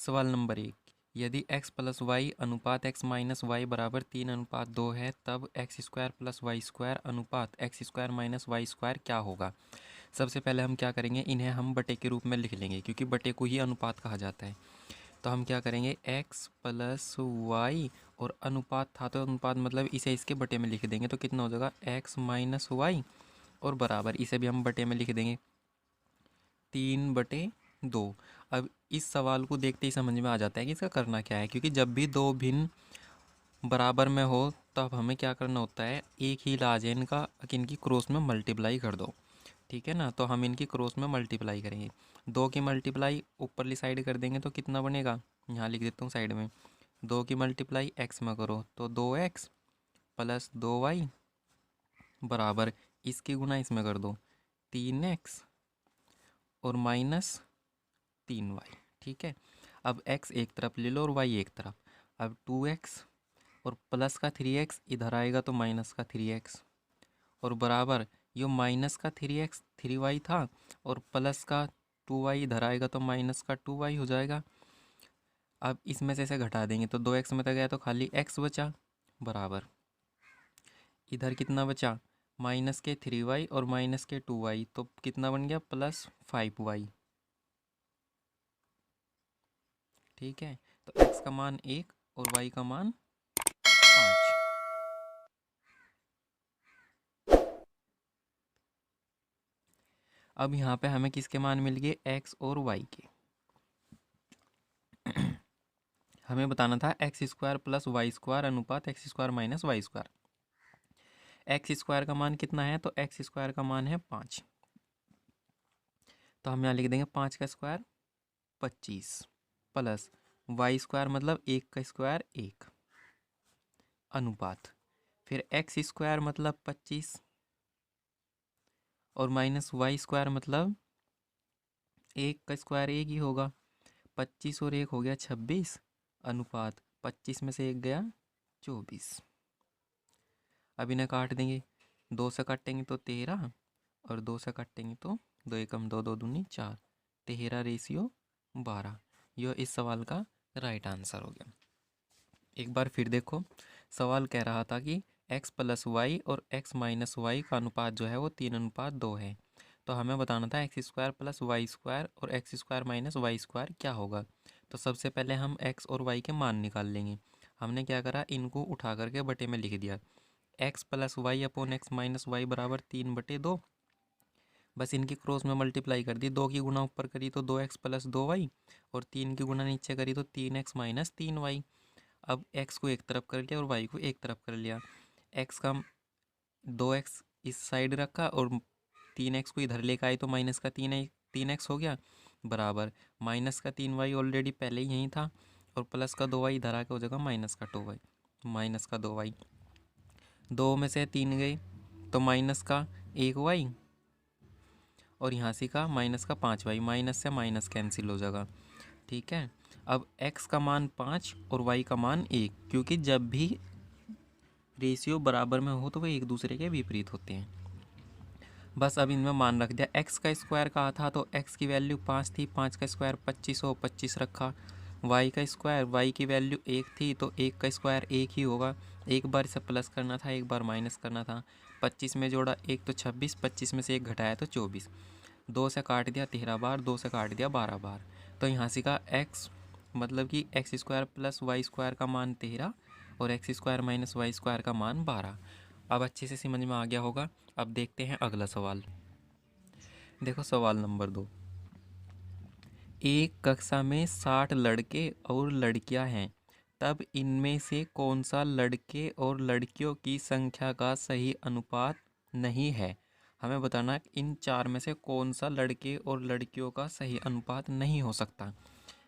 सवाल नंबर 1, यदि x plus Y अनुपात x माइनस वाई बराबर 3:2 है, तब X square plus Y square अनुपात X square minus Y square क्या होगा। सबसे पहले हम क्या करेंगे, इन्हें हम बटे के रूप में लिख लेंगे क्योंकि बटे को ही अनुपात कहा जाता है। तो हम क्या करेंगे, x प्लस वाई और अनुपात था तो अनुपात मतलब इसे इसके बटे में लिख देंगे तो कितना हो जाएगा, x माइनस वाई और बराबर इसे भी हम बटे में लिख देंगे 3/2। अब इस सवाल को देखते ही समझ में आ जाता है कि इसका करना क्या है, क्योंकि जब भी दो भिन्न बराबर में हो तब हमें क्या करना होता है, एक ही इलाज है इनका कि इनकी क्रॉस में मल्टीप्लाई कर दो। ठीक है ना, तो हम इनकी क्रॉस में मल्टीप्लाई करेंगे। 2 की मल्टीप्लाई ऊपरली साइड कर देंगे तो कितना बनेगा, यहाँ लिख देता हूँ साइड में। 2 की मल्टीप्लाई एक्स में करो तो 2x प्लस 2y बराबर इसकी गुना इसमें कर दो 3x और माइनस 3y। ठीक है, अब x एक तरफ ले लो और y एक तरफ। अब 2x और प्लस का 3x इधर आएगा तो माइनस का 3x और बराबर यो माइनस का 3x 3y था और प्लस का 2y इधर आएगा तो माइनस का 2y हो जाएगा। अब इसमें से इसे घटा देंगे तो 2x में तो गया तो खाली x बचा बराबर इधर कितना बचा, माइनस के 3y और माइनस के 2y तो कितना बन गया, प्लस 5y। ठीक है, तो x का मान 1 और y का मान 5। अब यहाँ पे हमें किसके मान मिल गए, x और y के। हमें बताना था X square plus Y square अनुपात X square minus Y square. X square का मान कितना है, तो एक्स स्क्वायर का मान है 5। तो हम यहाँ लिख देंगे 5 का स्क्वायर 25 प्लस वाई स्क्वायर मतलब 1 का स्क्वायर 1 अनुपात फिर एक्स स्क्वायर मतलब 25 और माइनस वाई स्क्वायर मतलब 1 का स्क्वायर 1 ही होगा। 25 और 1 हो गया 26 अनुपात 25 में से 1 गया 24। अब इन्हें काट देंगे, 2 से काटेंगे तो 13 और 2 से काटेंगे तो 2 एकम 2 2 दूनी 4 13/12। यह इस सवाल का राइट आंसर हो गया। एक बार फिर देखो, सवाल कह रहा था कि x प्लस वाई और x माइनस वाई का अनुपात जो है वो 3:2 है। तो हमें बताना था X square plus Y square और x square minus Y square क्या होगा। तो सबसे पहले हम x और y के मान निकाल लेंगे। हमने क्या करा, इनको उठा करके बटे में लिख दिया, x plus y upon x minus Y बराबर 3/2। बस इनकी क्रॉस में मल्टीप्लाई कर दी, 2 की गुना ऊपर करी तो 2x प्लस 2y और 3 की गुना नीचे करी तो 3x माइनस 3y। अब x को एक तरफ कर लिया और y को एक तरफ कर लिया। x का 2x इस साइड रखा और 3x को इधर लेकर आए तो माइनस का 3x हो गया बराबर माइनस का 3y ऑलरेडी पहले ही यहीं था और प्लस का 2y इधर आके हो जाएगा माइनस का 2y। माइनस का 2y, 2 में से 3 गए तो माइनस का 1y और यहाँ से का माइनस का 5y, माइनस से माइनस कैंसिल हो जाएगा। ठीक है, अब x का मान 5 और y का मान 1, क्योंकि जब भी रेशियो बराबर में हो तो वे एक दूसरे के विपरीत होते हैं। बस अब इनमें मान रख दिया, x का स्क्वायर कहा था तो x की वैल्यू 5 थी, 5 का स्क्वायर 25 हो 25 रखा। y का स्क्वायर, y की वैल्यू 1 थी तो 1 का स्क्वायर 1 ही होगा। एक बार इसे प्लस करना था, एक बार माइनस करना था। 25 में जोड़ा 1 तो 26, 25 में से 1 घटाया तो 24। 2 से काट दिया 13 बार, 2 से काट दिया 12 बार। तो यहाँ से का x मतलब कि x square plus Y square का मान 13 और x square minus Y square का मान 12। अब अच्छे से समझ में आ गया होगा। अब देखते हैं अगला सवाल। देखो सवाल नंबर 2, एक कक्षा में 60 लड़के और लड़कियां हैं, तब इनमें से कौन सा लड़के और लड़कियों की संख्या का सही अनुपात नहीं है। हमें बताना इन 4 में से कौन सा लड़के और लड़कियों का सही अनुपात नहीं हो सकता।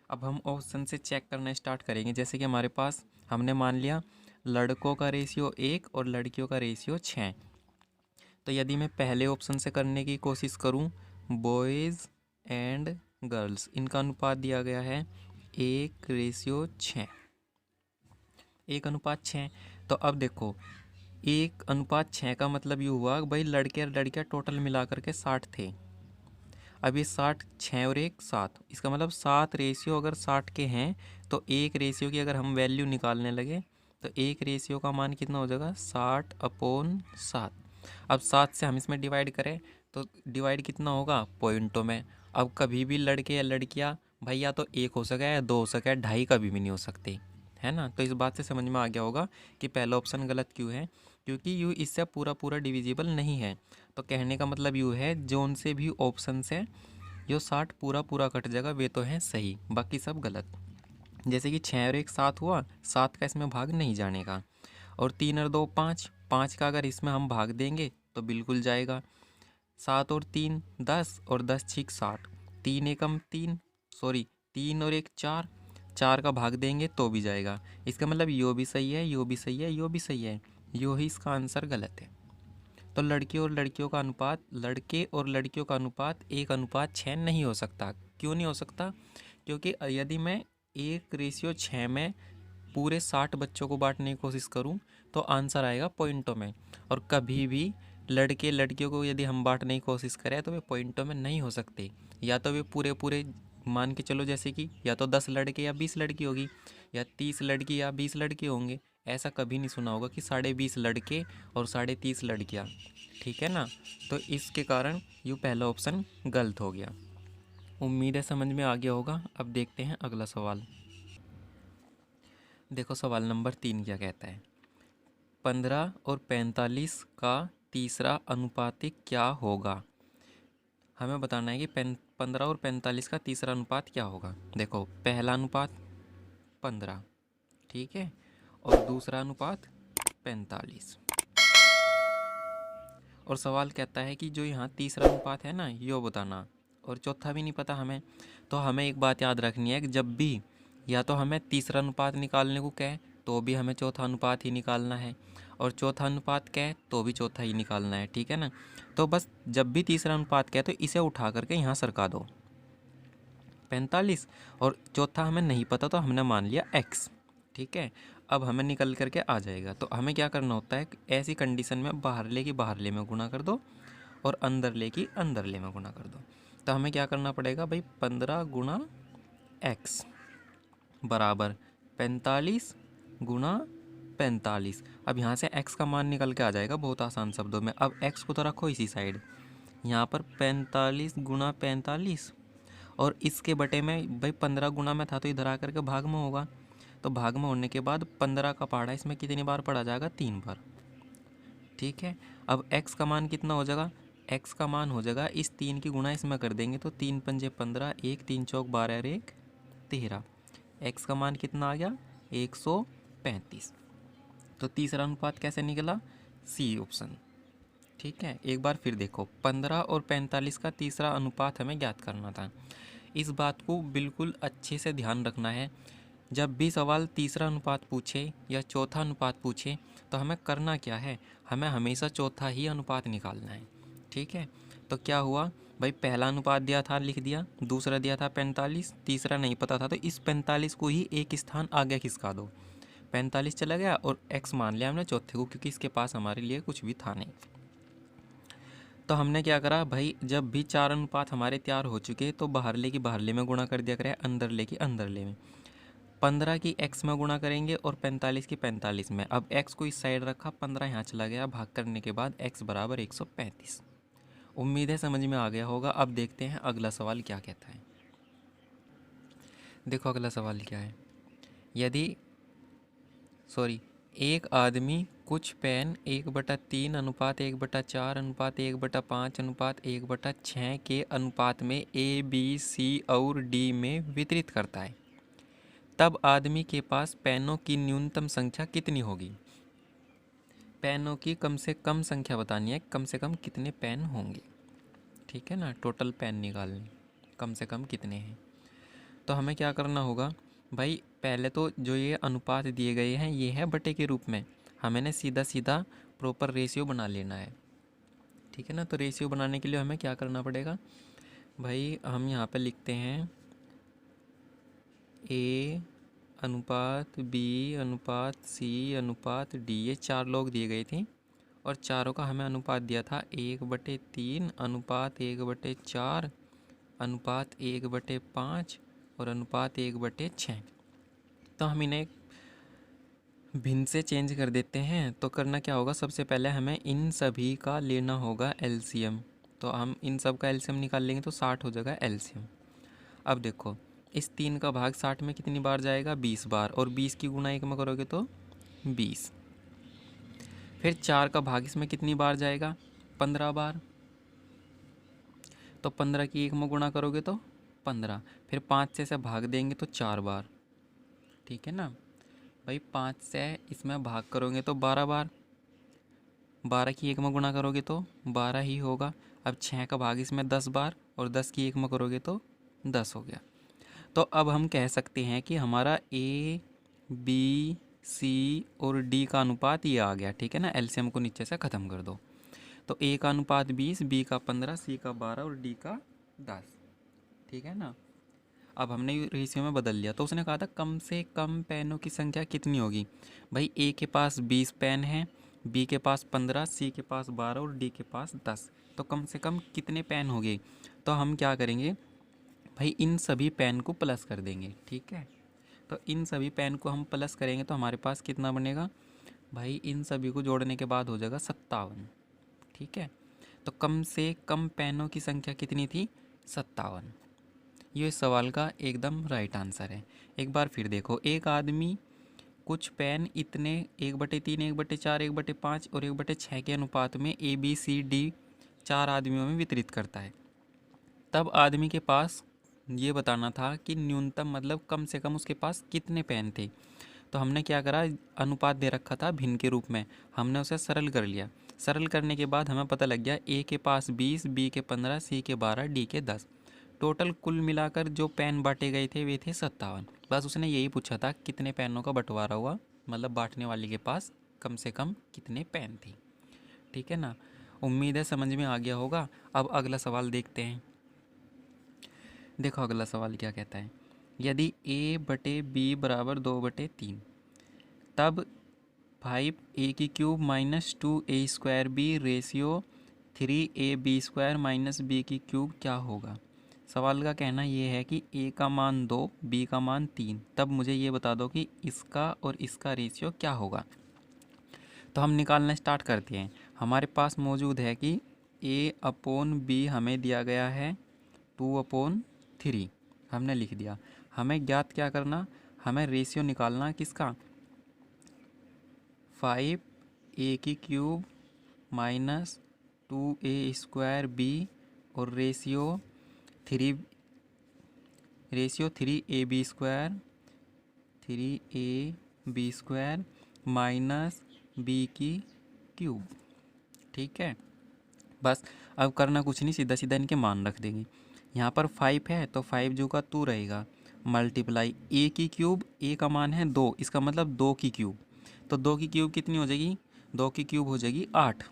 अब हम ऑप्शन से चेक करना स्टार्ट करेंगे। जैसे कि हमारे पास हमने मान लिया लड़कों का रेशियो 1 और लड़कियों का रेशियो 6। तो यदि मैं पहले ऑप्शन से करने की कोशिश करूं, बॉयज़ एंड गर्ल्स, इनका अनुपात दिया गया है 1:6, 1:6। तो अब देखो 1:6 का मतलब ये हुआ कि भाई लड़के और लड़कियां टोटल मिला करके 60 थे। अब ये 60 6 और 1 7, इसका मतलब 7 रेशियो अगर 60 के हैं तो एक रेशियो की अगर हम वैल्यू निकालने लगे तो एक रेशियो का मान कितना हो जाएगा 60/7। अब 7 से हम इसमें डिवाइड करें तो डिवाइड कितना होगा पॉइंटों में। अब कभी भी लड़के या लड़कियाँ भाई या तो एक हो सके या दो हो सके, ढाई कभी भी नहीं हो सकती, है ना। तो इस बात से समझ में आ गया होगा कि पहला ऑप्शन गलत क्यों है, क्योंकि यू इससे पूरा पूरा डिविजिबल नहीं है। तो कहने का मतलब यूँ है जोन से भी ऑप्शन से जो 60 पूरा पूरा कट जाएगा वे तो हैं सही, बाकी सब गलत। जैसे कि 6 और 1 7 हुआ, 7 का इसमें भाग नहीं जाने का। और 3 और 2 5, 5 का अगर इसमें हम भाग देंगे तो बिल्कुल जाएगा। 7 और 3 10 और 10 6 60, 3 एकम 3, सॉरी 3 और 1 4, 4 का भाग देंगे तो भी जाएगा। इसका मतलब यो भी सही है, यो भी सही है, यो भी सही है, यो ही इसका आंसर गलत है। तो लड़के और लड़कियों का अनुपात, लड़के और लड़कियों का अनुपात 1:6 नहीं हो सकता। क्यों नहीं हो सकता? क्योंकि यदि मैं 1:6 में पूरे 60 बच्चों को बांटने की कोशिश करूं तो आंसर आएगा पॉइंटों में। और कभी भी लड़के लड़कियों को यदि हम बांटने की कोशिश करें तो वे पॉइंटों में नहीं हो सकते। या तो वे पूरे पूरे मान के चलो, जैसे कि या तो 10 लड़के या 20 लड़की होगी, या 30 लड़की या 20 लड़के होंगे। ऐसा कभी नहीं सुना होगा कि 20.5 लड़के और 30.5 लड़कियाँ, ठीक है ना। तो इसके कारण ये पहला ऑप्शन गलत हो गया। उम्मीद है समझ में आ गया होगा। अब देखते हैं अगला सवाल। देखो सवाल नंबर 3 क्या कहता है, 15 और 45 का तीसरा अनुपातिक क्या होगा। हमें बताना है कि 15 और 45 का तीसरा अनुपात क्या होगा। देखो पहला अनुपात 15, ठीक है, और दूसरा अनुपात 45। और सवाल कहता है कि जो यहाँ तीसरा अनुपात है ना यो बताना, और चौथा भी नहीं पता हमें। तो हमें एक बात याद रखनी है कि जब भी या तो हमें तीसरा अनुपात निकालने को कहे तो भी हमें चौथा अनुपात ही निकालना है, और चौथा अनुपात कहे तो भी चौथा ही निकालना है, ठीक है ना। तो बस जब भी तीसरा अनुपात कहे तो इसे उठा करके यहाँ सरका दो 45, और चौथा हमें नहीं पता तो हमने मान लिया x, ठीक है। अब हमें निकल करके आ जाएगा। तो हमें क्या करना होता है, ऐसी कंडीशन में बाहरले की बाहरले में गुणा कर दो और अंदरले की अंदरले में गुणा कर दो। तो हमें क्या करना पड़ेगा भाई, 15 गुणा x बराबर 45 गुणा 45। अब यहाँ से x का मान निकल के आ जाएगा बहुत आसान शब्दों में। अब x को तो रखो इसी साइड, यहाँ पर 45 गुणा 45, और इसके बटे में भाई 15 गुना में था तो इधर आकर के भाग में होगा। तो भाग में होने के बाद 15 का पहाड़ा इसमें कितनी बार पढ़ा जाएगा, 3 बार, ठीक है। अब x का मान कितना हो जाएगा, x का मान हो जाएगा इस 3 की गुणा इसमें कर देंगे तो 3 पंजे 15, 1 3 चौक 12 और 1 13। x का मान कितना आ गया 135। तो तीसरा अनुपात कैसे निकला, सी ऑप्शन, ठीक है। एक बार फिर देखो 15 और 45 का तीसरा अनुपात हमें ज्ञात करना था। इस बात को बिल्कुल अच्छे से ध्यान रखना है। जब भी सवाल तीसरा अनुपात पूछे या चौथा अनुपात पूछे तो हमें करना क्या है, हमें हमेशा चौथा ही अनुपात निकालना है, ठीक है। तो क्या हुआ भाई, पहला अनुपात दिया था लिख दिया, दूसरा दिया था 45, तीसरा नहीं पता था तो इस 45 को ही एक स्थान आगे खिसका दो, 45 चला गया और x मान लिया हमने चौथे को, क्योंकि इसके पास हमारे लिए कुछ भी था नहीं। तो हमने क्या करा भाई, जब भी चार अनुपात हमारे तैयार हो चुके तो बाहरले की बाहरले में गुणा कर दिया करें, अंदरले की अंदरले में। 15 की x में गुणा करेंगे और 45 की 45 में। अब x को इस साइड रखा, 15 यहाँ चला गया, भाग करने के बाद x बराबर 135। उम्मीद है समझ में आ गया होगा। अब देखते हैं अगला सवाल क्या कहता है। देखो अगला सवाल क्या है, यदि एक आदमी कुछ पेन 1/3 अनुपात 1/4 अनुपात 1/5 अनुपात 1/6 के अनुपात में A B C और D में वितरित करता है, तब आदमी के पास पेनों की न्यूनतम संख्या कितनी होगी। पेनों की कम से कम संख्या बतानी है, कम से कम कितने पेन होंगे, ठीक है ना। टोटल पेन निकालने, कम से कम कितने हैं। तो हमें क्या करना होगा भाई, पहले तो जो ये अनुपात दिए गए हैं ये है बटे के रूप में, हमें ने सीधा सीधा प्रॉपर रेशियो बना लेना है, ठीक है ना। तो रेशियो बनाने के लिए हमें क्या करना पड़ेगा भाई, हम यहाँ पे लिखते हैं A अनुपात B अनुपात C अनुपात D, ये 4 लोग दिए गए थे और चारों का हमें अनुपात दिया था 1/3 अनुपात 1/4 अनुपात 1/5 और अनुपात 1/6। तो हम इन्हें भिन्न से चेंज कर देते हैं। तो करना क्या होगा, सबसे पहले हमें इन सभी का लेना होगा एलसीएम। तो हम इन सब का एलसीएम निकाल लेंगे तो 60 हो जाएगा एलसीएम। अब देखो, इस 3 का भाग 60 में कितनी बार जाएगा, 20 बार, और 20 की गुणा 1 में करोगे तो 20। फिर 4 का भाग इसमें कितनी बार जाएगा, 15 बार, तो 15 की 1 में गुणा करोगे तो 15। फिर 5 से इसे भाग देंगे तो 4 बार, ठीक है ना भाई। 5 से इसमें भाग करोगे तो 12 बार, 12 की 1 में गुणा करोगे तो 12 ही होगा। अब 6 का भाग इसमें 10 बार, और 10 की 1 में करोगे तो 10 हो गया। तो अब हम कह सकते हैं कि हमारा ए, बी, सी और डी का अनुपात ये आ गया, ठीक है ना। एलसीएम को नीचे से ख़त्म कर दो। तो ए का अनुपात 20, बी का 15, सी का 12 और डी का 10, ठीक है ना। अब हमने रेशियो में बदल लिया। तो उसने कहा था कम से कम पेनों की संख्या कितनी होगी। भाई ए के पास 20 पेन हैं, बी के पास 15, सी के पास 12 और डी के पास 10। तो कम से कम कितने पेन हो गए। तो हम क्या करेंगे भाई, इन सभी पेन को प्लस कर देंगे, ठीक है। तो इन सभी पेन को हम प्लस करेंगे तो हमारे पास कितना बनेगा भाई, इन सभी को जोड़ने के बाद हो जाएगा 57, ठीक है। तो कम से कम पेनों की संख्या कितनी थी, 57। ये इस सवाल का एकदम राइट आंसर है। एक बार फिर देखो, एक आदमी कुछ पेन इतने 1/3, 1/4, 1/5 और 1/6 के अनुपात में ए, बी, सी, डी 4 आदमियों में वितरित करता है। तब आदमी के पास ये बताना था कि न्यूनतम मतलब कम से कम उसके पास कितने पेन थे। तो हमने क्या करा, अनुपात दे रखा था भिन्न के रूप में, हमने उसे सरल कर लिया। सरल करने के बाद हमें पता लग गया ए के पास 20, बी के 15, सी के 12, डी के 10। टोटल कुल मिलाकर जो पेन बांटे गए थे वे थे 57। बस उसने यही पूछा था कितने पेनों का बंटवारा हुआ, मतलब बांटने वाले के पास कम से कम कितने पेन थे, ठीक है ना। उम्मीद है समझ में आ गया होगा। अब अगला सवाल देखते हैं। देखो अगला सवाल क्या कहता है, यदि a/b बराबर 2/3, तब 5a³ minus 2a² ratio 3ab² minus b³ क्या होगा। सवाल का कहना ये है कि a का मान 2, b का मान 3, तब मुझे ये बता दो कि इसका और इसका रेशियो क्या होगा। तो हम निकालना स्टार्ट करते हैं। हमारे पास मौजूद है कि a/b हमें दिया गया है 2/3, हमने लिख दिया। हमें ज्ञात क्या करना, हमें रेशियो निकालना किसका, 5a³ माइनस 2a² और ratio 3ab², 3ab² minus b³, ठीक है। बस अब करना कुछ नहीं, सीधा सीधा इनके मान रख देंगे। यहाँ पर 5 है तो 5 जो का 2 रहेगा, मल्टीप्लाई a³, a का मान है 2, इसका मतलब 2³ तो 2³ कितनी हो जाएगी, 2³ हो जाएगी 8,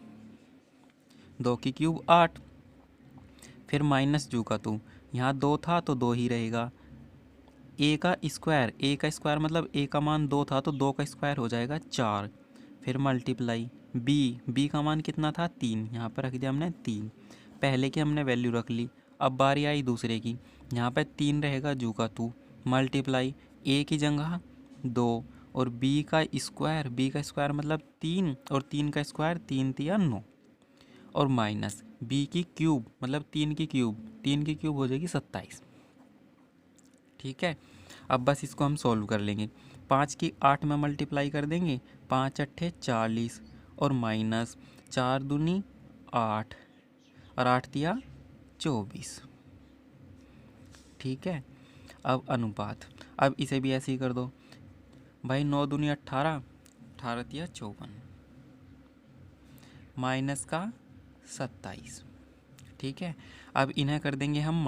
2³ 8। फिर माइनस जू का 2, यहाँ 2 था तो 2 ही रहेगा। a का स्क्वायर मतलब a का मान 2 था तो 2 का स्क्वायर हो जाएगा 4। फिर मल्टीप्लाई b का मान कितना था 3, यहाँ पर रख दिया हमने 3, पहले की हमने वैल्यू रख ली। अब बारी आई दूसरे की, यहाँ पे 3 रहेगा जू का 2, मल्टीप्लाई a की जगह 2 और b का स्क्वायर मतलब 3 और 3 का स्क्वायर 3 तिया 9 और माइनस b³ मतलब 3 की क्यूब हो जाएगी 27, ठीक है। अब बस इसको हम सॉल्व कर लेंगे। 5 की 8 में मल्टीप्लाई कर देंगे, 5 अट्ठे 40 और माइनस 4 दूनी 8 और 8 तिया 24, ठीक है। अब अनुपात, अब इसे भी ऐसे ही कर दो भाई, 9 दूनी 18, 18 तिया 54 माइनस का 27, ठीक है। अब इन्हें कर देंगे हम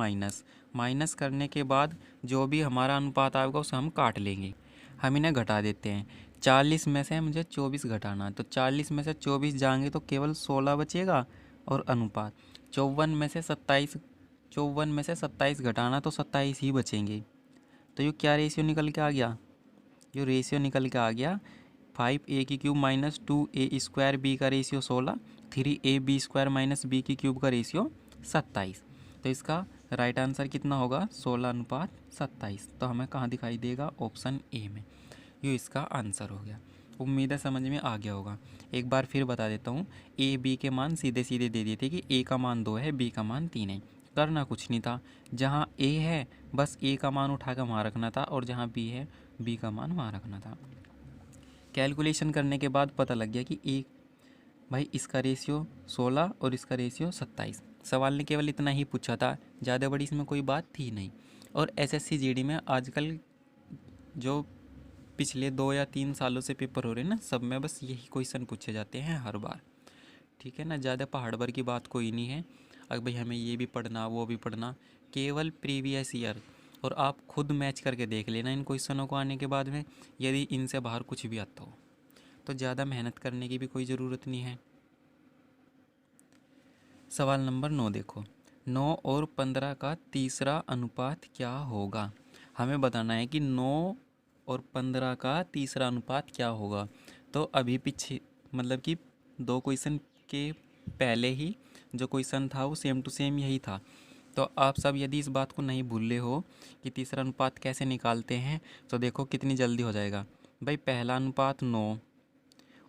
माइनस करने के बाद जो भी हमारा अनुपात आएगा उसे हम काट लेंगे। हम इन्हें घटा देते हैं। 40 में से मुझे 24 घटाना, तो 40 में से 24 जाएंगे तो केवल 16 बचेगा और अनुपात 54 में से 27 घटाना तो 27 ही बचेंगे। तो ये क्या रेशियो निकल के आ गया, ये रेशियो निकल के आ गया 5a³ माइनस 2a² b का रेशियो 16, 3ab² माइनस b³ का रेशियो 27। तो इसका राइट आंसर कितना होगा 16:27। तो हमें कहाँ दिखाई देगा, ऑप्शन ए में। ये इसका आंसर हो गया। उम्मीद है समझ में आ गया होगा। एक बार फिर बता देता हूँ, ए बी के मान सीधे सीधे दे दिए थे कि ए का मान 2 है, बी का मान 3 है। करना कुछ नहीं था, जहाँ ए है बस ए का मान उठा कर वहाँ रखना था, और जहाँ बी है बी का मान वहाँ रखना था। कैलकुलेशन करने के बाद पता लग गया कि ए भाई इसका रेशियो 16 और इसका रेशियो 27। सवाल ने केवल इतना ही पूछा था, ज़्यादा बड़ी इसमें कोई बात थी नहीं। और एसएससी जीडी में आजकल जो पिछले 2 या 3 सालों से पेपर हो रहे हैं ना, सब में बस यही क्वेश्चन पूछे जाते हैं हर बार। ठीक है ना, ज़्यादा पहाड़ भर की बात कोई नहीं है। अब भाई हमें ये भी पढ़ना वो भी पढ़ना, केवल प्रीवियस ईयर। और आप खुद मैच करके देख लेना इन क्वेश्चनों को आने के बाद में, यदि इनसे बाहर कुछ भी आता हो तो ज़्यादा मेहनत करने की भी कोई ज़रूरत नहीं है। सवाल नंबर 9 देखो, 9 और 15 का तीसरा अनुपात क्या होगा। हमें बताना है कि 9 और 15 का तीसरा अनुपात क्या होगा। तो अभी पीछे मतलब कि 2 क्वेश्चन के पहले ही जो क्वेश्चन था वो सेम टू सेम यही था। तो आप सब यदि इस बात को नहीं भूले हो कि तीसरा अनुपात कैसे निकालते हैं, तो देखो कितनी जल्दी हो जाएगा। भाई पहला अनुपात 9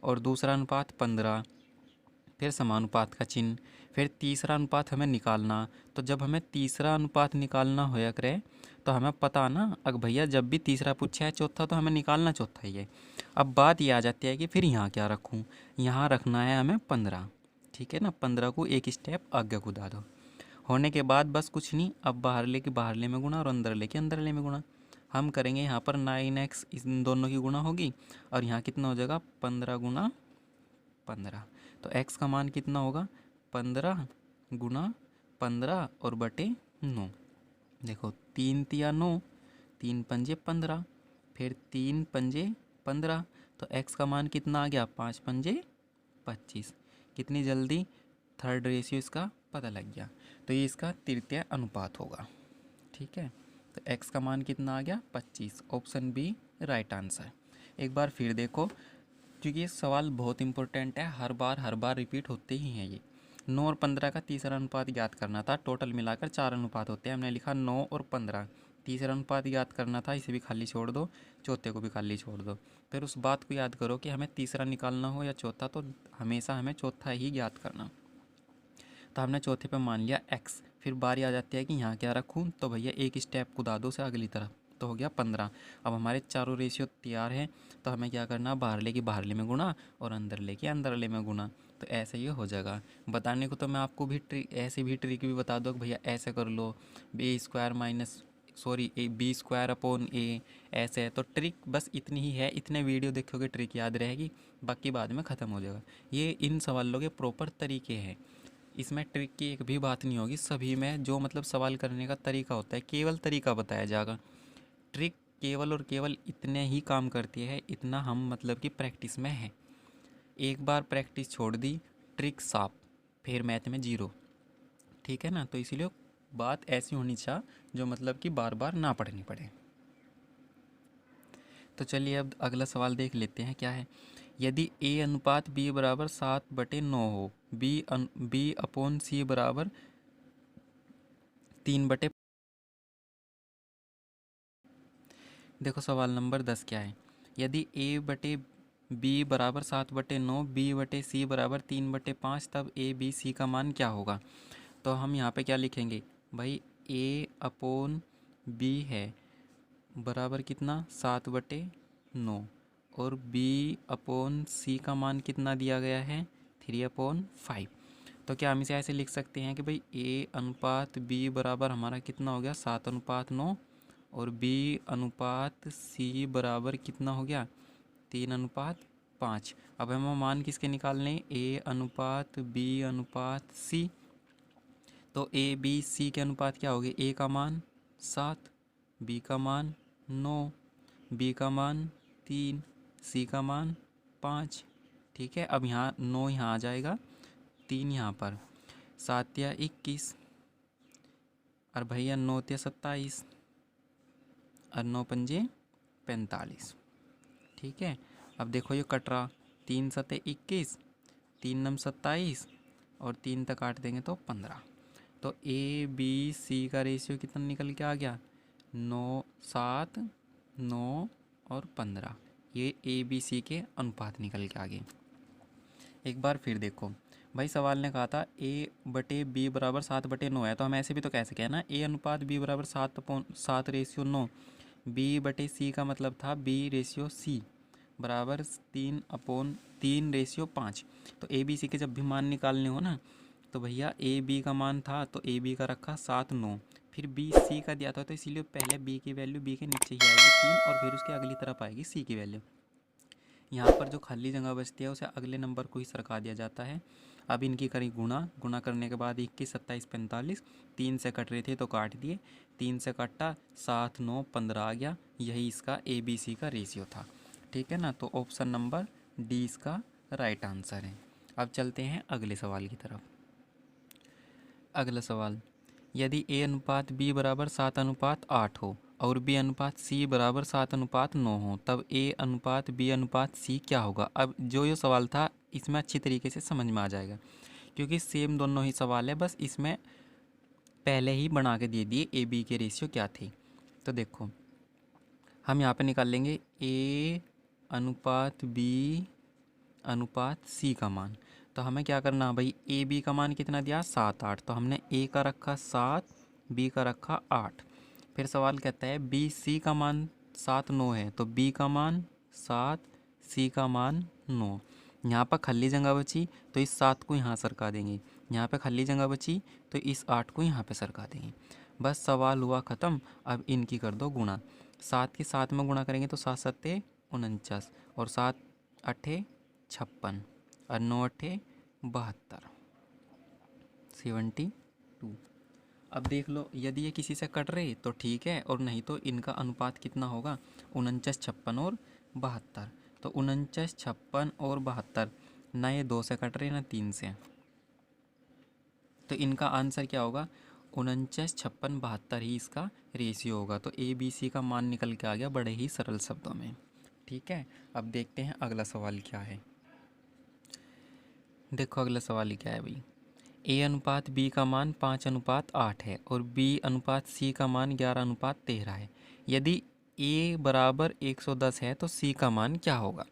और दूसरा अनुपात 15, फिर समानुपात का चिन्ह, फिर तीसरा अनुपात हमें निकालना। तो जब हमें तीसरा अनुपात निकालना होया करे तो हमें पता ना, अगर भैया जब भी तीसरा पूछा है चौथा तो हमें निकालना चौथा ही है। अब बात ये आ जाती है कि फिर यहाँ क्या रखूँ, यहाँ रखना है हमें 15। ठीक है ना, 15 को एक स्टेप आगे कूदा दो। होने के बाद बस कुछ नहीं, अब बाहर ले में गुणा और अंदर लेके अंदर ले में गुणा। हम करेंगे यहाँ पर 9x इन दोनों की गुणा होगी, और यहाँ कितना हो जाएगा 15 गुणा 15। तो x का मान कितना होगा 15 गुणा 15 और बटे 9। देखो 3 तिया 9, 3 पंजे 15, फिर 3 पंजे 15। तो x का मान कितना आ गया 5 पंजे 25। कितनी जल्दी थर्ड रेशियो इसका पता लग गया। तो ये इसका तृतीय अनुपात होगा। ठीक है, तो x का मान कितना आ गया 25। Option B right answer. एक बार फिर देखो, क्योंकि ये सवाल बहुत इंपॉर्टेंट है, हर बार रिपीट होते ही हैं ये। 9 और 15 का तीसरा अनुपात ज्ञात करना था। टोटल मिलाकर 4 अनुपात होते हैं, हमने लिखा 9 और 15। तीसरा अनुपात ज्ञात करना था, इसे भी खाली छोड़ दो, चौथे को भी खाली छोड़ दो। फिर उस बात को याद करो कि हमें तीसरा निकालना हो या चौथा तो हमेशा हमें चौथा ही ज्ञात करना। तो हमने चौथे पे मान लिया x। फिर बारी आ जाती है कि यहाँ क्या रखूँ, तो भैया एक स्टेप कूदा दो से अगली तरफ, तो हो गया 15। अब हमारे चारों रेशियो तैयार हैं, तो हमें क्या करना, बाहर ले में गुणा और अंदर ले अंदर ले में गुणा। तो ऐसे ये हो जाएगा। बताने को तो मैं आपको भी ऐसे भी ट्रिक भी बता दो कि भैया ऐसे कर लो, बी स्क्वायर अपॉन ए, ऐसे है। तो ट्रिक बस इतनी ही है, इतने वीडियो देखोगे ट्रिक याद रहेगी, बाकी बाद में ख़त्म हो जाएगा। ये इन सवालों के प्रॉपर तरीके हैं, इसमें ट्रिक की एक भी बात नहीं होगी। सभी में जो मतलब सवाल करने का तरीका होता है, केवल तरीका बताया जाएगा। ट्रिक केवल और केवल इतने ही काम करती है, इतना हम मतलब कि प्रैक्टिस में है। एक बार प्रैक्टिस छोड़ दी, ट्रिक साफ, फिर मैथ में 0। ठीक है ना, तो इसीलिए बात ऐसी होनी चाहिए जो मतलब कि बार बार ना पढ़नी पड़े। तो चलिए अब अगला सवाल देख लेते हैं क्या है। यदि a अनुपात b बराबर 7/9 हो, b अपॉन c बराबर 3/। देखो सवाल नंबर 10 क्या है। यदि a/b बराबर 7/9, b/c बराबर 3/5, तब a b c का मान क्या होगा। तो हम यहाँ पे क्या लिखेंगे भाई, a अपॉन b है बराबर कितना 7/9, और b अपॉन c का मान कितना दिया गया है 3/5। तो क्या हम इसे ऐसे लिख सकते हैं कि भाई a अनुपात b बराबर हमारा कितना हो गया 7/9, और b अनुपात c बराबर कितना हो गया 3/5। अब हमें मान किसके निकालने, a अनुपात b अनुपात c। तो a b c के अनुपात क्या हो गए, a का मान 7, b का मान 9, b का मान 3, c का मान 5। ठीक है, अब यहाँ 9 यहाँ आ जाएगा, 3 यहाँ पर, 7 या 21, और भैया 9 या 27, और 9 पंजे 45। ठीक है, अब देखो ये कट रहा, 3 7 21, 3 9 27, और 3 तक काट देंगे तो 15। तो ए बी सी का रेशियो कितना निकल के आ गया, 9 7 9 और 15। ये ए बी सी के अनुपात निकल के आ गए। एक बार फिर देखो भाई, सवाल ने कहा था ए बटे बी बराबर 7/9 है, तो हम ऐसे भी तो कह सके हैं ना, ए अनुपात बी बराबर 7/9। बी बटे सी का मतलब था बी रेशियो सी बराबर 3/3/5। तो ए बी सी के जब भी मान निकालने हो ना, तो भैया ए बी का मान था तो ए बी का रखा 7 9, फिर बी सी का दिया था तो इसीलिए पहले बी की वैल्यू बी के नीचे ही आएगी 3, और फिर उसके अगली तरफ आएगी सी की वैल्यू। यहाँ पर जो खाली जगह बचती है उसे अगले नंबर को ही सरका दिया जाता है। अब इनकी करी गुणा, गुणा करने के बाद 21 27 45, 3 से कट रहे थे तो काट दिए, 3 से कटा 7 9 15 आ गया। यही इसका ए बी सी का रेशियो था। ठीक है ना, तो ऑप्शन नंबर डी इसका राइट आंसर है। अब चलते हैं अगले सवाल की तरफ। अगला सवाल, यदि ए अनुपात बी बराबर 7/8 हो और बी अनुपात सी बराबर 7/9 हो, तब ए अनुपात बी अनुपात सी क्या होगा। अब जो सवाल था इसमें अच्छी तरीके से समझ में आ जाएगा, क्योंकि सेम दोनों ही सवाल है, बस इसमें पहले ही बना के दे दिए ए बी के रेशियो क्या थे। तो देखो हम यहाँ पे निकाल लेंगे ए अनुपात बी अनुपात सी का मान। तो हमें क्या करना भाई, ए बी का मान कितना दिया 7 8, तो हमने ए का रखा 7, बी का रखा 8। फिर सवाल कहता है बी सी का मान 7 9 है, तो बी का मान 7, सी का मान 9। यहाँ पर खाली जगह बची तो इस 7 को यहाँ सरका देंगे, यहाँ पे खाली जगह बची तो इस 8 को यहाँ पे सरका देंगे। बस सवाल हुआ ख़त्म। अब इनकी कर दो गुणा, 7 के 7 में गुणा करेंगे तो 7 7 49 और 7 8 56 और 9 8 72 72। अब देख लो, यदि ये किसी से कट रहे तो ठीक है, और नहीं तो इनका अनुपात कितना होगा 49 56 और 72। तो 49 56 और 72, ना ये 2 से कट रहे ना 3 से, तो इनका आंसर क्या होगा 49 56 72 ही इसका रेशियो होगा। तो ए बी सी का मान निकल के आ गया बड़े ही सरल शब्दों में। ठीक है, अब देखते हैं अगला सवाल क्या है। देखो अगला सवाल क्या है भाई, ए अनुपात बी का मान 5/8 है और बी अनुपात सी का मान 11/13 है। यदि ए बराबर 110 है तो सी का मान क्या होगा।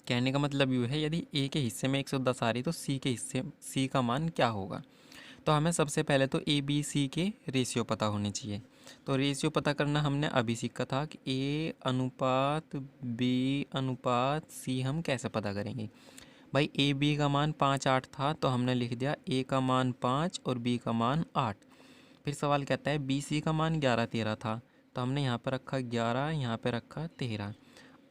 कहने का मतलब ये है, यदि ए के हिस्से में 110 आ रही तो सी के हिस्से सी का मान क्या होगा। तो हमें सबसे पहले तो ए बी सी के रेशियो पता होने चाहिए। तो रेशियो पता करना हमने अभी सीखा था कि ए अनुपात बी अनुपात सी हम कैसे पता करेंगे। भाई ए बी का मान 5 8 था, तो हमने लिख दिया ए का मान 5 और बी का मान 8। फिर सवाल कहता है बी सी का मान 11 13 था, तो हमने यहाँ पर रखा 11, यहाँ पर रखा 13,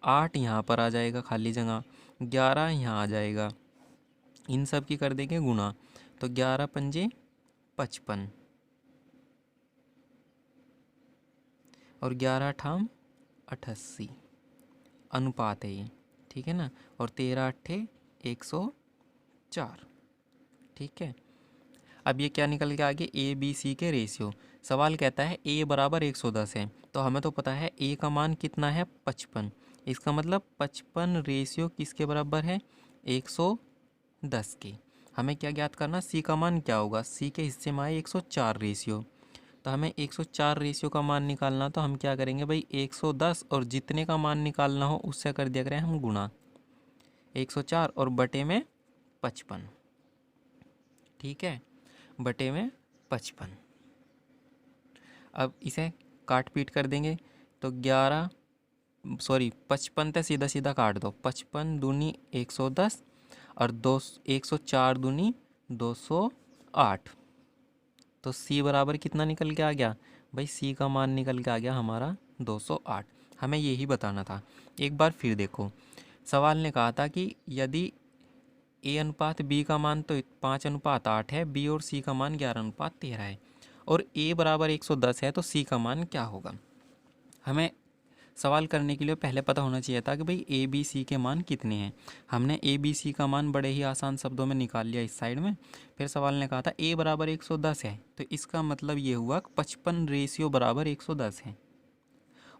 8 यहाँ पर आ जाएगा खाली जगह, 11 यहाँ आ जाएगा, इन सब की कर देंगे गुणा। तो 11 पंजे 55 और 11 ठाम 88 अनुपात है ये। ठीक है ना, और 13 8 104। ठीक है, अब ये क्या निकल के आ गया ए बी सी के रेशियो। सवाल कहता है ए बराबर 110 है, तो हमें तो पता है ए का मान कितना है 55। इसका मतलब 55 रेशियो किसके बराबर है 110 के। हमें क्या ज्ञात करना, सी का मान क्या होगा, सी के हिस्से में आए 104 रेशियो, तो हमें 104 रेशियो का मान निकालना। तो हम क्या करेंगे भाई 110 और जितने का मान निकालना हो उससे कर दिया करें हम गुणा, 104 और बटे में 55। ठीक है, बटे में 55। अब इसे काट पीट कर देंगे तो 55 तो सीधा सीधा काट दो, 55 दूनी 110 और 104 दूनी 208। तो सी बराबर कितना निकल के आ गया भाई, सी का मान निकल के आ गया हमारा 208। हमें यही बताना था। एक बार फिर देखो, सवाल ने कहा था कि यदि ए अनुपात बी का मान तो 5/8 है, बी और सी का मान 11/13 है, और ए बराबर 110 है, तो सी का मान क्या होगा। हमें सवाल करने के लिए पहले पता होना चाहिए था कि भाई ए बी सी के मान कितने हैं। हमने ए बी सी का मान बड़े ही आसान शब्दों में निकाल लिया इस साइड में। फिर सवाल ने कहा था ए बराबर 110 है, तो इसका मतलब ये हुआ कि 55 रेशियो बराबर 110 है,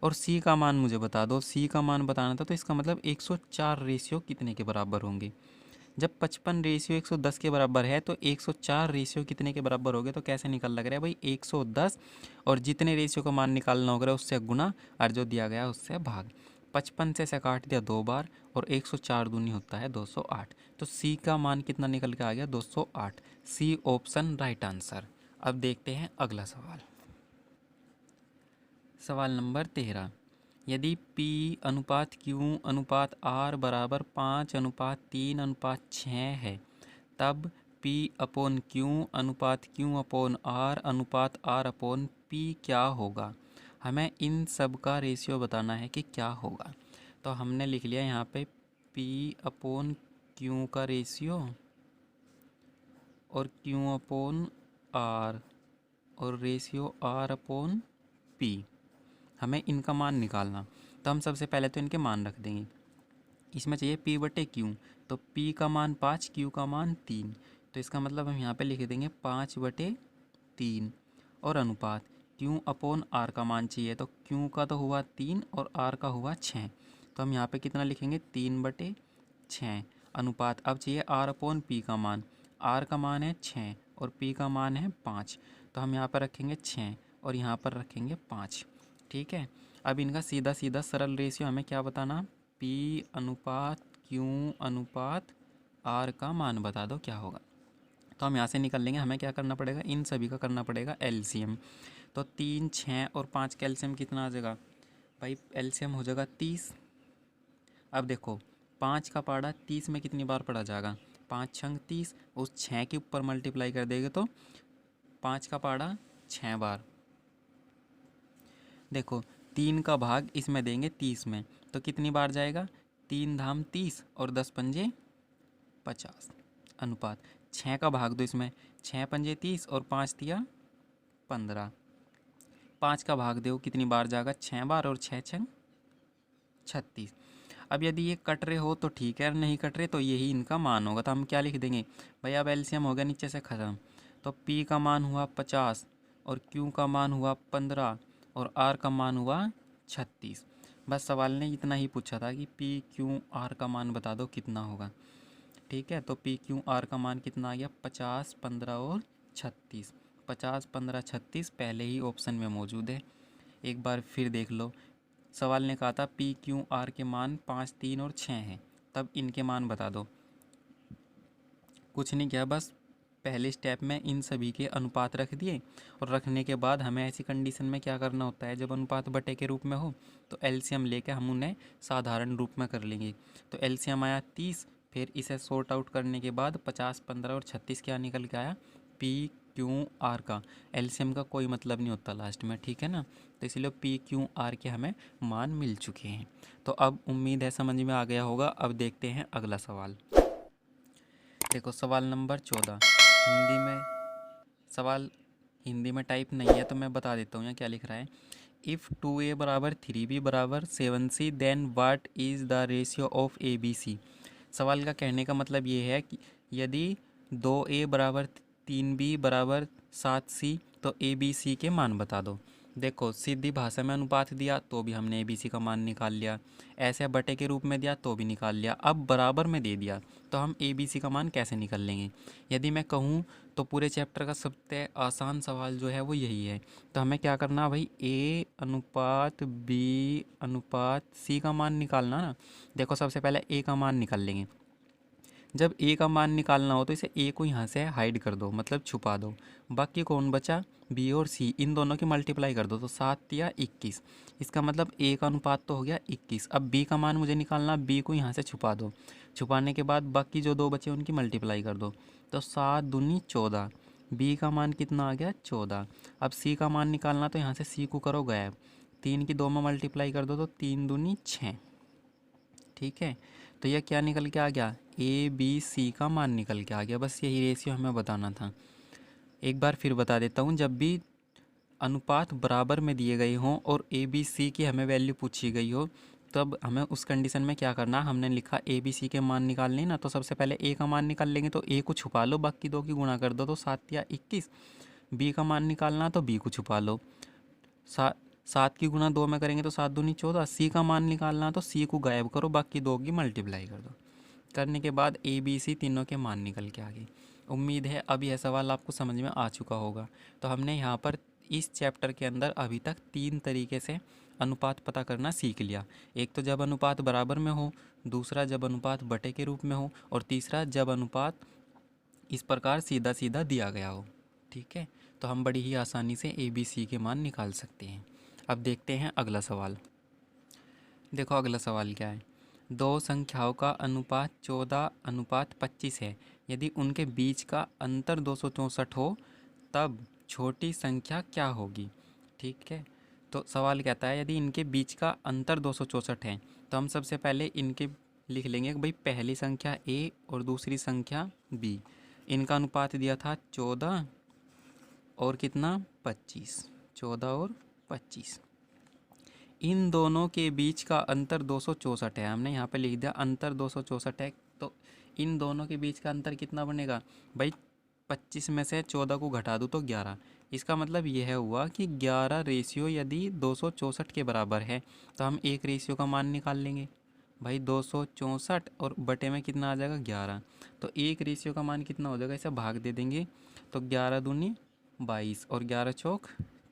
और सी का मान मुझे बता दो, सी का मान बताना था, तो इसका मतलब 104 रेशियो कितने के बराबर होंगे। जब 55 रेशियो 110 के बराबर है तो 104 रेशियो कितने के बराबर हो गए, तो कैसे निकल लग रहा है भाई 110, और जितने रेशियो का मान निकालना होगा उससे गुना और जो दिया गया उससे भाग। 55 से काट दिया 2 बार और 104 दूनी होता है 208, तो सी का मान कितना निकल के आ गया 208। C option right answer. अब देखते हैं अगला सवाल। सवाल नंबर 13, यदि P अनुपात Q अनुपात R बराबर 5:3:6 है, तब P अपॉन Q अनुपात Q अपॉन R अनुपात R अपॉन P क्या होगा। हमें इन सब का रेशियो बताना है कि क्या होगा। तो हमने लिख लिया यहाँ पे P अपॉन Q का रेशियो और Q अपॉन R और रेशियो R अपॉन P। हमें इनका मान निकालना, तो हम सबसे पहले तो इनके मान रख देंगे। इसमें चाहिए P बटे Q, तो P का मान 5, Q का मान 3, तो इसका मतलब हम यहाँ पे लिख देंगे 5/3 और अनुपात Q अपॉन R का मान चाहिए, तो Q का तो हुआ 3 और R का हुआ 6, तो हम यहाँ पे कितना लिखेंगे 3/6 अनुपात। अब चाहिए R अपॉन P का मान, R का मान है 6 और P का मान है 5, तो हम यहाँ पर रखेंगे 6 और यहाँ पर रखेंगे 5। ठीक है, अब इनका सीधा सीधा सरल रेशियो हमें क्या बताना, P अनुपात Q अनुपात R का मान बता दो क्या होगा। तो हम यहाँ से निकल लेंगे, हमें क्या करना पड़ेगा, इन सभी का करना पड़ेगा एलसीएम। तो 3, 6 और 5 का एलसीएम कितना आ जाएगा भाई, एलसीएम हो जाएगा 30। अब देखो 5 का पाड़ा 30 में कितनी बार पढ़ा जाएगा, 5 छंग 30, उस 6 के ऊपर मल्टीप्लाई कर देंगे तो 5 का पाड़ा 6 बार। देखो 3 का भाग इसमें देंगे 30 में, तो कितनी बार जाएगा, 3 धाम 30 और 10 पंजे 50 अनुपात 6 का भाग दो इसमें, 6 पंजे 30 और 5 दिया 15। 5 का भाग दो कितनी बार जाएगा, 6 बार और 6 छंग 36। अब यदि ये कट रहे हो तो ठीक है, नहीं कट रहे तो यही इनका मान होगा। तो हम क्या लिख देंगे भाई, अब एलसीएम हो गया नीचे से ख़त्म, तो P का मान हुआ 50 और Q का मान हुआ 15 और R का मान हुआ 36। बस सवाल ने इतना ही पूछा था कि P Q R का मान बता दो कितना होगा। ठीक है, तो P Q R का मान कितना आ गया, 50, 15 और 36। 50, 15, 36 पहले ही ऑप्शन में मौजूद है। एक बार फिर देख लो, सवाल ने कहा था P Q R के मान 5, 3 और 6 हैं, तब इनके मान बता दो। कुछ नहीं किया, बस पहले स्टेप में इन सभी के अनुपात रख दिए, और रखने के बाद हमें ऐसी कंडीशन में क्या करना होता है, जब अनुपात बटे के रूप में हो तो एलसीएम लेके हम उन्हें साधारण रूप में कर लेंगे। तो एलसीएम आया 30, फिर इसे सॉर्ट आउट करने के बाद 50, 15 और 36 क्या निकल के आया, P Q R का एलसीएम का कोई मतलब नहीं होता लास्ट में, ठीक है ना। तो इसलिए P Q R के हमें मान मिल चुके हैं। तो अब उम्मीद है समझ में आ गया होगा। अब देखते हैं अगला सवाल। देखो सवाल नंबर 14 हिंदी में, सवाल हिंदी में टाइप नहीं है तो मैं बता देता हूँ यहाँ क्या लिख रहा है। इफ़ 2A बराबर 3B बराबर 7C then what is the ratio of ABC। सवाल का कहने का मतलब ये है कि यदि 2A बराबर 3B बराबर 7C तो ABC के मान बता दो। देखो सीधी भाषा में अनुपात दिया तो भी हमने ABC का मान निकाल लिया, ऐसे बटे के रूप में दिया तो भी निकाल लिया, अब बराबर में दे दिया तो हम ABC का मान कैसे निकाल लेंगे। यदि मैं कहूँ तो पूरे चैप्टर का सबसे आसान सवाल जो है वो यही है। तो हमें क्या करना भाई, A अनुपात B अनुपात C का मान निकालना ना। देखो सबसे पहले A का मान निकाल लेंगे। जब A का मान निकालना हो तो इसे A को यहाँ से हाइड कर दो, मतलब छुपा दो। बाकी कौन बचा, B और C, इन दोनों की मल्टीप्लाई कर दो तो 7 या 21। इसका मतलब A का अनुपात तो हो गया 21। अब B का मान मुझे निकालना, B को यहाँ से छुपा दो। छुपाने के बाद बाकी जो दो बचे उनकी मल्टीप्लाई कर दो, तो 7 दूनी 14। B का मान कितना आ गया 14। अब C का मान निकालना, तो यहाँ से C को करो गायब, 3 की 2 में मल्टीप्लाई कर दो तो 3 दूनी 6। ठीक है, तो यह क्या निकल के आ गया, ABC का मान निकल के आ गया। बस यही रेशियो हमें बताना था। एक बार फिर बता देता हूँ, जब भी अनुपात बराबर में दिए गए हों और ABC की हमें वैल्यू पूछी गई हो, तब हमें उस कंडीशन में क्या करना, हमने लिखा ABC के मान निकालने ना, तो सबसे पहले A का मान निकाल लेंगे, तो A को छुपा लो, बाकी दो की गुणा कर दो तो 7 या 21। B का मान निकालना तो B को छुपा लो, 7 की गुणा 2 में करेंगे तो 7 दूनी 14। C का मान निकालना तो C को गायब करो, बाकी दो की मल्टीप्लाई कर दो। करने के बाद ए बी सी तीनों के मान निकल के आ गए। उम्मीद है अब यह सवाल आपको समझ में आ चुका होगा। तो हमने यहाँ पर इस चैप्टर के अंदर अभी तक 3 तरीके से अनुपात पता करना सीख लिया। एक तो जब अनुपात बराबर में हो, दूसरा जब अनुपात बटे के रूप में हो, और तीसरा जब अनुपात इस प्रकार सीधा सीधा दिया गया हो। ठीक है, तो हम बड़ी ही आसानी से ए बी सी के मान निकाल सकते हैं। अब देखते हैं अगला सवाल। देखो अगला सवाल क्या है। दो संख्याओं का अनुपात 14:25 है। यदि उनके बीच का अंतर 264 हो तब छोटी संख्या क्या होगी। ठीक है, तो सवाल कहता है यदि इनके बीच का अंतर 264 है तो हम सबसे पहले इनके लिख लेंगे कि भाई पहली संख्या ए और दूसरी संख्या बी। इनका अनुपात दिया था 14 और कितना 25, 14 और 25। इन दोनों के बीच का अंतर 264 है। हमने यहाँ पे लिख दिया अंतर 264 है, तो इन दोनों के बीच का अंतर कितना बनेगा भाई। 25 में से 14 को घटा दूँ तो 11। इसका मतलब यह हुआ कि 11 रेशियो यदि 264 के बराबर है तो हम एक रेशियो का मान निकाल लेंगे भाई 264, और बटे में कितना आ जाएगा 11। तो एक रेशियो का मान कितना हो जाएगा, इसे भाग दे देंगे तो 11 दूनी 22 और 11 चौक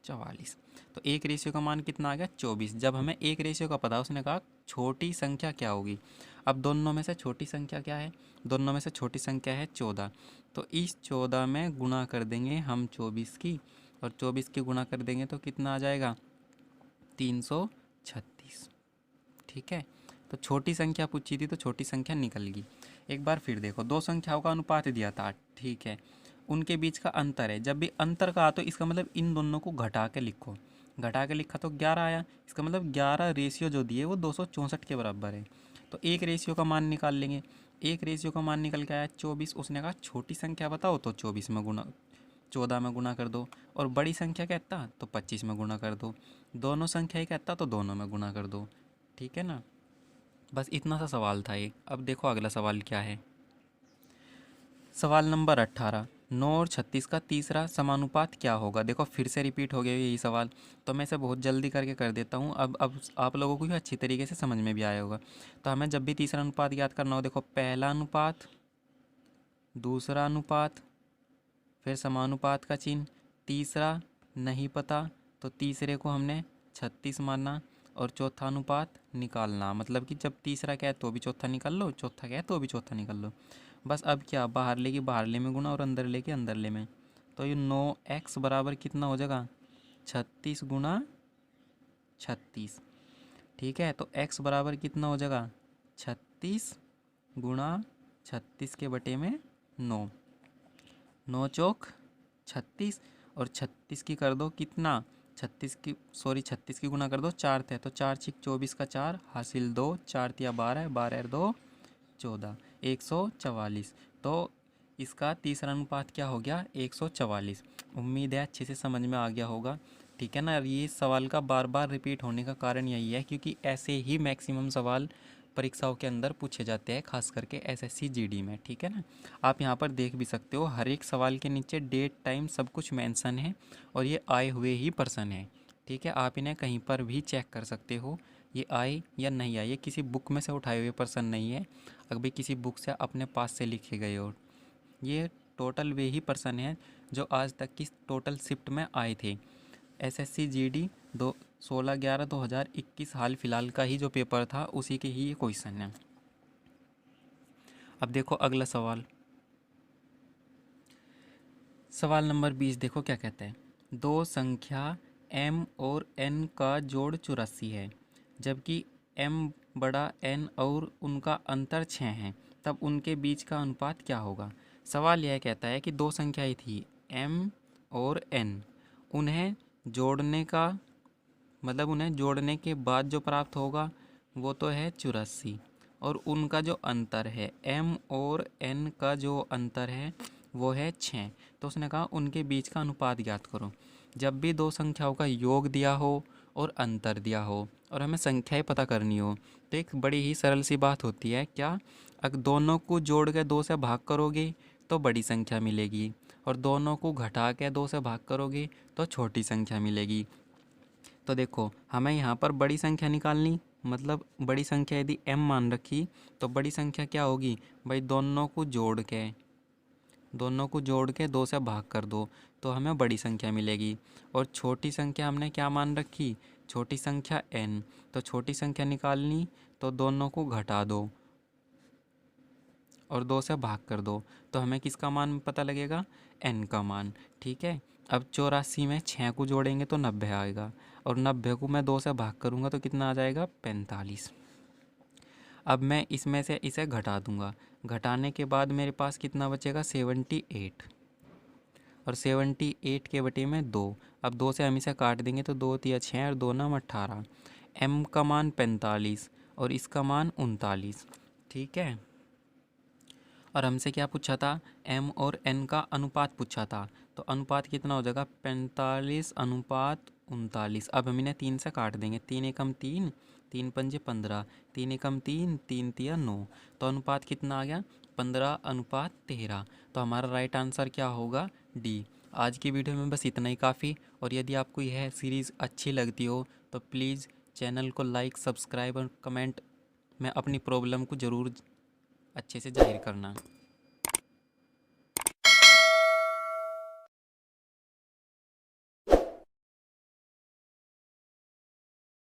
44। तो एक रेशियो का मान कितना आ गया 24। जब हमें एक रेशियो का पता, उसने कहा छोटी संख्या क्या होगी। अब दोनों में से छोटी संख्या क्या है, दोनों में से छोटी संख्या है 14। तो इस 14 में गुणा कर देंगे हम 24 की, और 24 की गुणा कर देंगे तो कितना आ जाएगा 336। ठीक है, तो छोटी संख्या पूछी थी तो छोटी संख्या निकल गई। एक बार फिर देखो, दो संख्याओं का अनुपात दिया था। ठीक है, उनके बीच का अंतर है। जब भी अंतर का तो इसका मतलब इन दोनों को घटा के लिखो। घटा के लिखा तो 11 आया। इसका मतलब 11 रेशियो जो दिए वो 264 के बराबर है। तो एक रेशियो का मान निकाल लेंगे। एक रेशियो का मान निकल के आया 24। उसने कहा छोटी संख्या बताओ, तो 24 में गुणा 14 में गुणा कर दो, और बड़ी संख्या कहता तो 25 में गुणा कर दो। दोनों संख्या ही कहता तो दोनों में गुणा कर दो। ठीक है ना, बस इतना सा सवाल था ये। अब देखो अगला सवाल क्या है। सवाल नंबर 18, 9 और 36 का तीसरा समानुपात क्या होगा। देखो फिर से रिपीट हो गया यही सवाल, तो मैं इसे बहुत जल्दी करके कर देता हूँ। अब आप लोगों को भी अच्छी तरीके से समझ में भी आया होगा। तो हमें जब भी तीसरा अनुपात याद करना हो, देखो पहला अनुपात, दूसरा अनुपात, फिर समानुपात का चिन्ह, तीसरा नहीं पता तो तीसरे को हमने 36 माना, और चौथा अनुपात निकालना। मतलब कि जब तीसरा क्या है तो भी चौथा निकाल लो, चौथा क्या है तो भी चौथा निकाल लो। बस अब क्या, बाहर लेके बाहर ले में गुना और अंदर लेके अंदर ले में। तो ये 9x बराबर कितना हो जाएगा 36 गुणा 36। ठीक है, तो x बराबर कितना हो जाएगा 36 गुणा 36 के बटे में 9। 9 चौक 36, और 36 की कर दो कितना 36 की गुना कर दो 4 थे, तो 4 छिक 24 का 4 हासिल 2, 4 तिया 12, 12 2 14, 144। तो इसका तीसरा अनुपात क्या हो गया 144। उम्मीद है अच्छे से समझ में आ गया होगा। ठीक है ना, ये सवाल का बार बार रिपीट होने का कारण यही है क्योंकि ऐसे ही मैक्सिमम सवाल परीक्षाओं के अंदर पूछे जाते हैं, खास करके एसएससी जीडी में। ठीक है ना, आप यहाँ पर देख भी सकते हो हर एक सवाल के नीचे डेट टाइम सब कुछ मेंशन है, और ये आए हुए ही पर्सन है। ठीक है, आप इन्हें कहीं पर भी चेक कर सकते हो ये आए या नहीं आए। ये किसी बुक में से उठाए हुए पर्सन नहीं है, अभी किसी बुक से अपने पास से लिखे गए। और ये टोटल वे ही पर्सन हैं जो आज तक की टोटल शिफ्ट में आए थे। एसएससी जीडी 16/11/2021 हाल फिलहाल का ही जो पेपर था उसी के ही ये क्वेश्चन है। अब देखो अगला सवाल, सवाल नंबर 20। देखो क्या कहता है। दो संख्या m और n का जोड़ 84 है, जबकि m बड़ा n और उनका अंतर 6 है, तब उनके बीच का अनुपात क्या होगा। सवाल यह कहता है कि दो संख्याएं थी m और n, उन्हें जोड़ने का मतलब उन्हें जोड़ने के बाद जो प्राप्त होगा वो तो है 84, और उनका जो अंतर है m और n का जो अंतर है वो है 6। तो उसने कहा उनके बीच का अनुपात ज्ञात करो। जब भी दो संख्याओं का योग दिया हो और अंतर दिया हो और हमें संख्याएं पता करनी हो तो एक बड़ी ही सरल सी बात होती है, क्या, अगर दोनों को जोड़ के 2 से भाग करोगे तो बड़ी संख्या मिलेगी, और दोनों को घटा के 2 से भाग करोगे तो छोटी संख्या मिलेगी। तो देखो हमें यहाँ पर बड़ी संख्या निकालनी, मतलब बड़ी संख्या यदि m मान रखी तो बड़ी संख्या क्या होगी भाई, दोनों को जोड़ के 2 से भाग कर दो तो हमें बड़ी संख्या मिलेगी। और छोटी संख्या हमने क्या मान रखी, छोटी संख्या n, तो छोटी संख्या निकालनी तो दोनों को घटा दो और 2 से भाग कर दो तो हमें किसका मान पता लगेगा, n का मान। ठीक है, अब 84 में 6 को जोड़ेंगे तो 90 आएगा और 90 को मैं 2 से भाग करूँगा तो कितना आ जाएगा, 45। अब मैं इसमें से इसे घटा दूंगा, घटाने के बाद मेरे पास कितना बचेगा, 78। और 78 के बटे में 2, अब 2 से हम इसे काट देंगे तो 2 तिया 6 और 2 नाम 18। m का मान 45 और इसका मान 39। ठीक है, और हमसे क्या पूछा था, m और n का अनुपात पूछा था, तो अनुपात कितना हो जाएगा, 45 अनुपात 39। अब हम इन्हें 3 से काट देंगे, 3 एकम 3, 3 पंजे 15, 3 एकम 3, 3 तिया 9, तो अनुपात कितना आ गया, 15 अनुपात 13। तो हमारा राइट आंसर क्या होगा, डी। आज की वीडियो में बस इतना ही काफ़ी। और यदि आपको यह सीरीज़ अच्छी लगती हो तो प्लीज़ चैनल को लाइक, सब्सक्राइब और कमेंट में अपनी प्रॉब्लम को ज़रूर अच्छे से जाहिर करना।